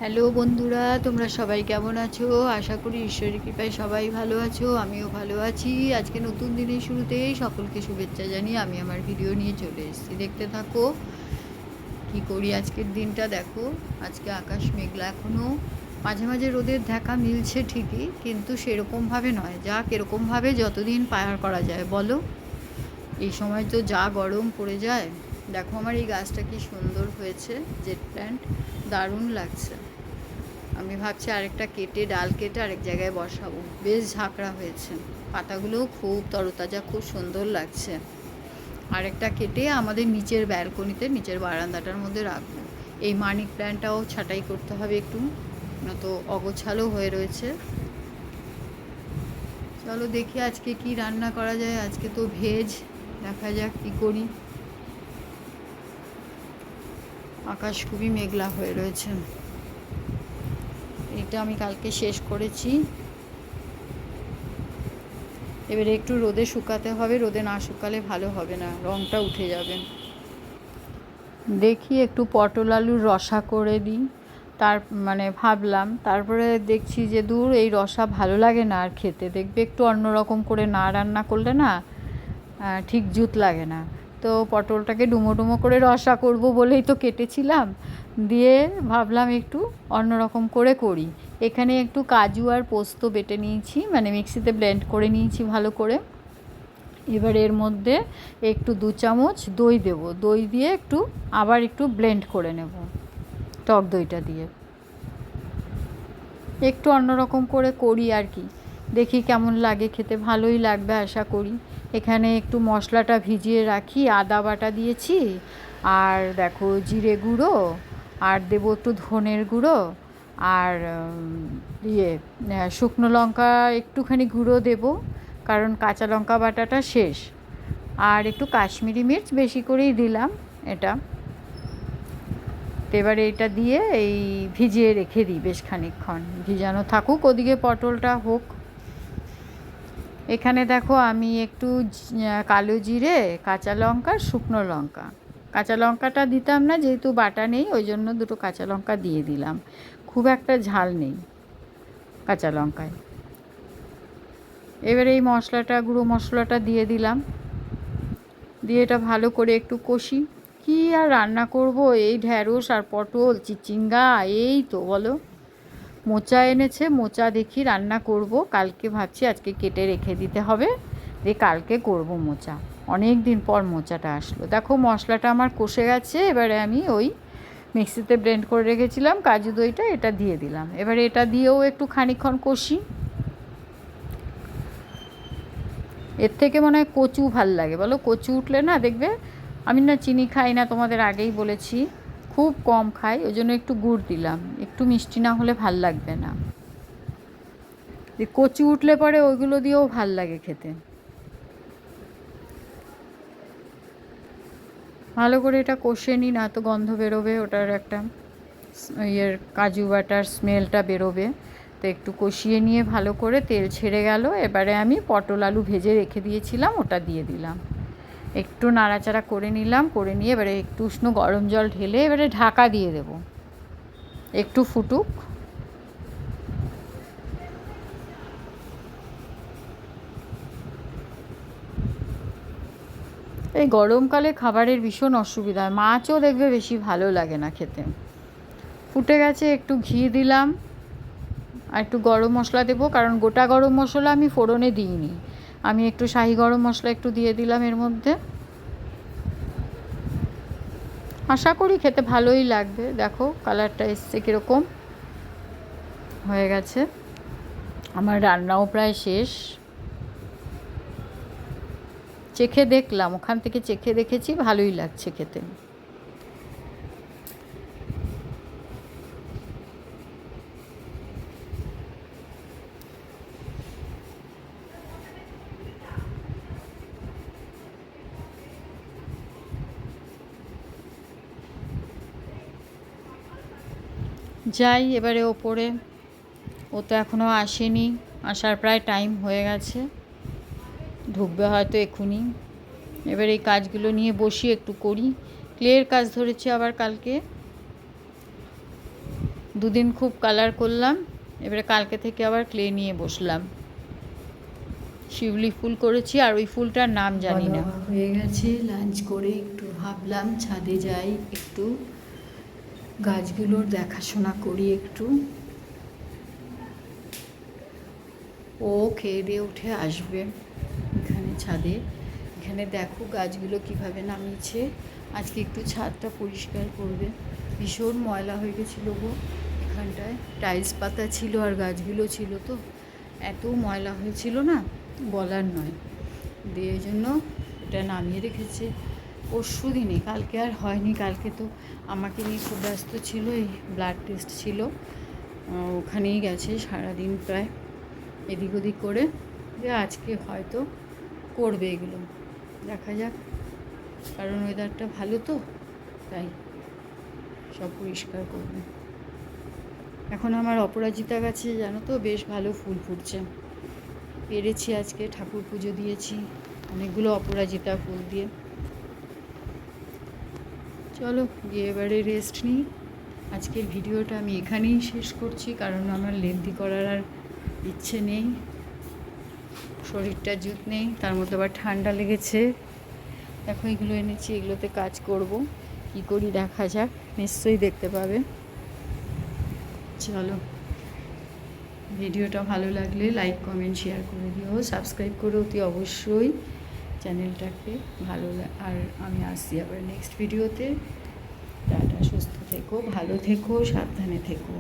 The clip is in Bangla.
হ্যালো বন্ধুরা, তোমরা সবাই কেমন আছো? আশা করি ঈশ্বরের কৃপায় সবাই ভালো আছো, আমিও ভালো আছি। আজকে নতুন দিনের শুরুতেই সকলকে শুভেচ্ছা জানিয়ে আমি আমার ভিডিও নিয়ে চলে এসেছি। দেখতে থাকো কি করি আজকের দিনটা। দেখো, আজকে আকাশ মেঘলা, এখনও মাঝে মাঝে রোদের দেখা মিলছে ঠিকই, কিন্তু সেরকমভাবে নয়। যাক, এরকমভাবে যতদিন পার করা যায় বলো। এই সময় তো যা গরম পড়ে যায়। দেখো আমার এই গাছটা কি সুন্দর হয়েছে, জেট প্ল্যান্ট, দারুণ লাগছে। আমি ভাবছি আরেকটা কেটে, ডাল কেটে আরেক জায়গায় বসাবো। বেশ ঝাঁকড়া হয়েছে, পাতাগুলোও খুব তরতাজা, খুব সুন্দর লাগছে। আরেকটা কেটে আমাদের নিচের ব্যালকনিতে, নিচের বারান্দাটার মধ্যে রাখবো। এই মানি প্ল্যান্টটাও ছাঁটাই করতে হবে একটু, না তো অগোছালো হয়ে রয়েছে। চলো দেখি আজকে কি রান্না করা যায়। আজকে তো ভেজ, দেখা যাক কি করি। আকাশ খুবই মেঘলা হয়ে রয়েছে। এটা আমি কালকে শেষ করেছি, এবারে একটু রোদে শুকাতে হবে। রোদে না শুকালে ভালো হবে না, রঙটা উঠে যাবে। দেখি একটু পটল আলুর রসা করে দিই, তার ভাবলাম। তারপরে দেখছি যে দূর, এই রসা ভালো লাগে না আর খেতে। দেখবে একটু অন্যরকম করে না রান্না করলে না ঠিক জুত লাগে না। তো পটলটাকে ডুমো ডুমো করে রসা করব বলেই তো কেটেছিলাম। দিয়ে ভাবলাম একটু অন্যরকম করে করি। এখানে একটু কাজু আর পোস্ত বেটে নিয়েছি, মিক্সিতে ব্লেন্ড করে নিয়েছি ভালো করে। এবার এর মধ্যে একটু 2 চামচ দই দেব। দই দিয়ে আবার একটু ব্লেন্ড করে নেব, টক দইটা দিয়ে। একটু অন্যরকম করে করি আর কি, দেখি কেমন লাগে খেতে। ভালোই লাগবে আশা করি। এখানে একটু মশলাটা ভিজিয়ে রাখি, আদা বাটা দিয়েছি, আর দেখো জিরে গুঁড়ো, আর দেবো একটু ধনের গুঁড়ো, আর শুকনো লঙ্কা একটুখানি গুঁড়ো দেব, কারণ কাঁচা লঙ্কা বাটাটা শেষ। আর একটু কাশ্মীরি মির্চ বেশি করেই দিলাম এটা। তো এবারে এটা দিয়ে এই ভিজিয়ে রেখে দিই বেশ খানিকক্ষণ, ভিজানো থাকুক, ওদিকে পটলটা হোক। এখানে দেখো আমি একটু কালো জিরে, কাঁচা লঙ্কা, শুকনো লঙ্কা, কাঁচা লঙ্কাটা দিতাম না যেহেতু বাটা নেই, ওই জন্য 2টো কাঁচা লঙ্কা দিয়ে দিলাম। খুব একটা ঝাল নেই কাঁচা লঙ্কায়। এবারে এই মশলাটা, গুঁড়ো মশলাটা দিয়ে দিলাম, দিয়ে এটা ভালো করে একটু কষি। কি আর রান্না করব, এই ঢ্যাঁড়স আর পটল, চিচিঙ্গা, এই তো বলো। মোচা এনেছে, মোচা দেখি রান্না করব কালকে। ভাবছি আজকে কেটে রেখে দিতে হবে, দিয়ে কালকে করব মোচা। অনেক দিন পর মোচাটা আসলো। দেখো মশলাটা আমার কষে গেছে। এবারে আমি ওই মিক্সিতে ব্লেন্ড করে রেখেছিলাম কাজু দইটা, এটা দিয়ে দিলাম। এবারে এটা দিয়েও একটু খানিকক্ষণ কষি। এর থেকে মনে হয় কচু ভাল লাগে বলো। কচু উঠলে না দেখবে, আমি না চিনি খাই না, তোমাদের আগেই বলেছি, খুব কম খাই, ওই জন্য একটু গুড় দিলাম। একটু মিষ্টি না হলে ভাল লাগবে না। কচু উঠলে পরে ওইগুলো দিয়েও ভাল লাগে খেতে। ভালো করে এটা কষে নিই, না তো গন্ধ বেরোবে, ওটার একটা কাজু বাটার স্মেলটা বেরোবে। তো একটু কষিয়ে নিয়ে ভালো করে তেল ছেড়ে গেল। এবারে আমি পটল আলু ভেজে রেখে দিয়েছিলাম, ওটা দিয়ে দিলাম। একটু নাড়াচাড়া করে নিলাম, করে নিয়ে এবারে একটু উষ্ণ গরম জল ঢেলে এবারে ঢাকা দিয়ে দেব, একটু ফুটুক। এই গরমকালে খাবারের ভীষণ অসুবিধা, মাছও দেখবে বেশি ভালো লাগে না খেতে। ফুটে গেছে, একটু ঘি দিলাম, আর একটু গরম মশলা দেবো, কারণ গোটা গরম মশলা আমি ফোড়নে দিইনি। আমি একটু শাহি গরম মশলা একটু দিয়ে দিলাম এর মধ্যে। আশা করি খেতে ভালোই লাগবে। দেখো কালারটা এসছে কীরকম হয়ে গেছে। আমার রান্নাও প্রায় শেষ। চেখে দেখলাম, ওখান থেকে চেখে দেখেছি, ভালোই লাগছে খেতে। যাই এবারে ওপরে, ও তো এখনও আসেনি, আসার প্রায় টাইম হয়ে গেছে, ঢুকবে হয়তো এক্ষুনি। এবার এই কাজগুলো নিয়ে বসি, একটু করি। ক্লের কাজ ধরেছি আবার কালকে, দুদিন খুব কালার করলাম, এবারে কালকে থেকে আবার ক্লে নিয়ে বসলাম। শিউলি ফুল করেছি, আর ওই ফুলটার নাম জানি না। হয়ে গেছে, লাঞ্চ করে একটু ভাবলাম ছাদে যাই, একটু গাছগুলোর দেখাশোনা করি একটু। ও খেয়ে দিয়ে উঠে আসবে এখানে ছাদে। এখানে দেখো গাছগুলো কিভাবে নামিয়েছে। আজকে একটু ছাদটা পরিষ্কার করবে, ভীষণ ময়লা হয়ে গেছিলো গো। এখানটায় টাইলস পাতা ছিল আর গাছগুলো ছিল, তো এত ময়লা হয়েছিল না বলার নয়। দিয়ে এই জন্য এটা নামিয়ে রেখেছে পরশু দিনে, কালকে আর হয়নি। কালকে তো আমাকে নিয়ে খুব ব্যস্ত ছিল, এই ব্লাড টেস্ট ছিল, ওখানেই গেছে সারাদিন প্রায় এদিক ওদিক করে। যে আজকে হয়তো করবে এগুলো, দেখা যাক, কারণ ওয়েদারটা ভালো তো, তাই সব পরিষ্কার করবে। এখন আমার অপরাজিতা গাছে জানো তো বেশ ভালো ফুল ফুটছে। পেরেছি আজকে, ঠাকুর পুজো দিয়েছি অনেকগুলো অপরাজিতা ফুল দিয়ে। চলো গিয়ে এবারে রেস্ট নিই। আজকের ভিডিওটা আমি এখানেই শেষ করছি, কারণ আমার লেন্দি করার আর ইচ্ছে নেই, শরীরটা জুত নেই, তার মধ্যে আবার ঠান্ডা লেগেছে। দেখো এগুলো এনেছি, এগুলোতে কাজ করব, কি করি দেখা যাক, নিশ্চয়ই দেখতে পাবে। চলো, ভিডিওটা ভালো লাগলে লাইক কমেন্ট শেয়ার করে দিও, সাবস্ক্রাইব করে অতি অবশ্যই চ্যানেলটাকে। আর আমি আসছি আবার নেক্সট ভিডিওতে। টাটা, সুস্থ থেকো, ভালো থেকো, সাবধানে থেকো।